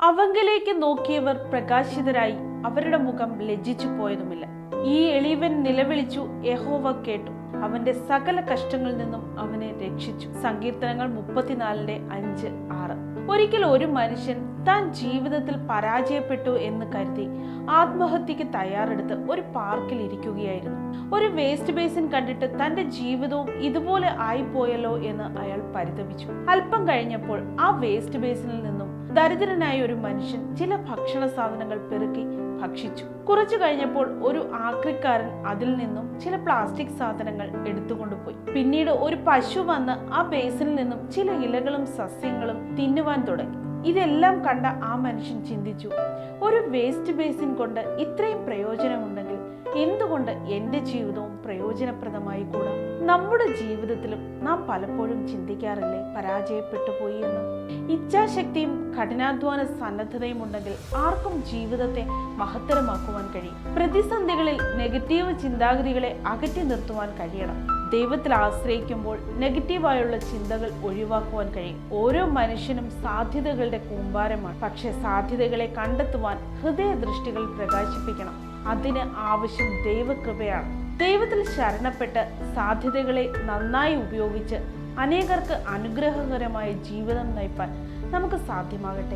അവങ്കിലേക്ക് നോക്കിയവർ പ്രകാശിതരായി, അവരുടെ മുഖം ലജ്ജിച്ചു പോയതുമില്ല. ഈ എളിയവൻ നിലവിളിച്ചു, യഹോവ കേട്ടു, അവന്റെ സകല കഷ്ടങ്ങളിൽ നിന്നും അവനെ രക്ഷിച്ചു. സങ്കീർത്തനങ്ങൾ 34:5-6. ഒരിക്കൽ ഒരു മനുഷ്യൻ താൻ ജീവിതത്തിൽ പരാജയപ്പെട്ടു എന്ന് കരുതി ആത്മഹത്യക്ക് തയ്യാറെടുത്ത് ഒരു പാർക്കിൽ ഇരിക്കുകയായിരുന്നു. ഒരു വേസ്റ്റ് ബേസിൻ കണ്ടിട്ട് തന്റെ ജീവിതവും ഇതുപോലെ ആയിപ്പോയല്ലോ എന്ന് അയാൾ പരിതപിച്ചു. അല്പം കഴിഞ്ഞപ്പോൾ ആ വേസ്റ്റ് ബേസിനിൽ നിന്നും ദരിദ്രനായ ഒരു മനുഷ്യൻ ചില ഭക്ഷണ സാധനങ്ങൾ പെറുക്കി ഭക്ഷിച്ചു. കുറച്ചു കഴിഞ്ഞപ്പോൾ ഒരു ആക്രിക്കാരൻ അതിൽ നിന്നും ചില പ്ലാസ്റ്റിക് സാധനങ്ങൾ എടുത്തുകൊണ്ടുപോയി. പിന്നീട് ഒരു പശു വന്ന് ആ ബേസിനിൽ നിന്നും ചില ഇലകളും സസ്യങ്ങളും തിന്നുവാൻ തുടങ്ങി. ഇതെല്ലാം കണ്ട ആ മനുഷ്യൻ ചിന്തിച്ചു, ഒരു വേസ്റ്റ് ബേസിൻ കൊണ്ട് ഇത്രയും പ്രയോജനമുണ്ടെങ്കിൽ എന്തുകൊണ്ട് എൻ്റെ ജീവിതവും പ്രയോജനപ്രദമായി കൂടാ? നമ്മുടെ ജീവിതത്തിലും നാം പലപ്പോഴും ചിന്തിക്കാറില്ലേ, പരാജയപ്പെട്ടു പോയി എന്ന്? ഇച്ഛാശക്തിയും കഠിനാധ്വാന സന്നദ്ധതയും ഉണ്ടെങ്കിൽ ആർക്കും ജീവിതത്തെ മഹത്തരമാക്കുവാൻ കഴിയും. പ്രതിസന്ധികളിൽ നെഗറ്റീവ് ചിന്താഗതികളെ അകറ്റി നിർത്തുവാൻ കഴിയണം. ദൈവത്തിൽ ആശ്രയിക്കുമ്പോൾ നെഗറ്റീവായുള്ള ചിന്തകൾ ഒഴിവാക്കുവാൻ കഴിയും. ഓരോ മനുഷ്യനും സാധ്യതകളുടെ കൂമ്പാരമാണ്. പക്ഷെ സാധ്യതകളെ കണ്ടെത്തുവാൻ ഹൃദയദൃഷ്ടികൾ പ്രകാശിപ്പിക്കണം. അതിന് ആവശ്യം ദൈവകൃപയാണ്. ദൈവത്തിൽ ശരണപ്പെട്ട് സാധ്യതകളെ നന്നായി ഉപയോഗിച്ച് അനേകർക്ക് അനുഗ്രഹകരമായ ജീവിതം നയിപ്പാൻ നമുക്ക് സാധ്യമാകട്ടെ.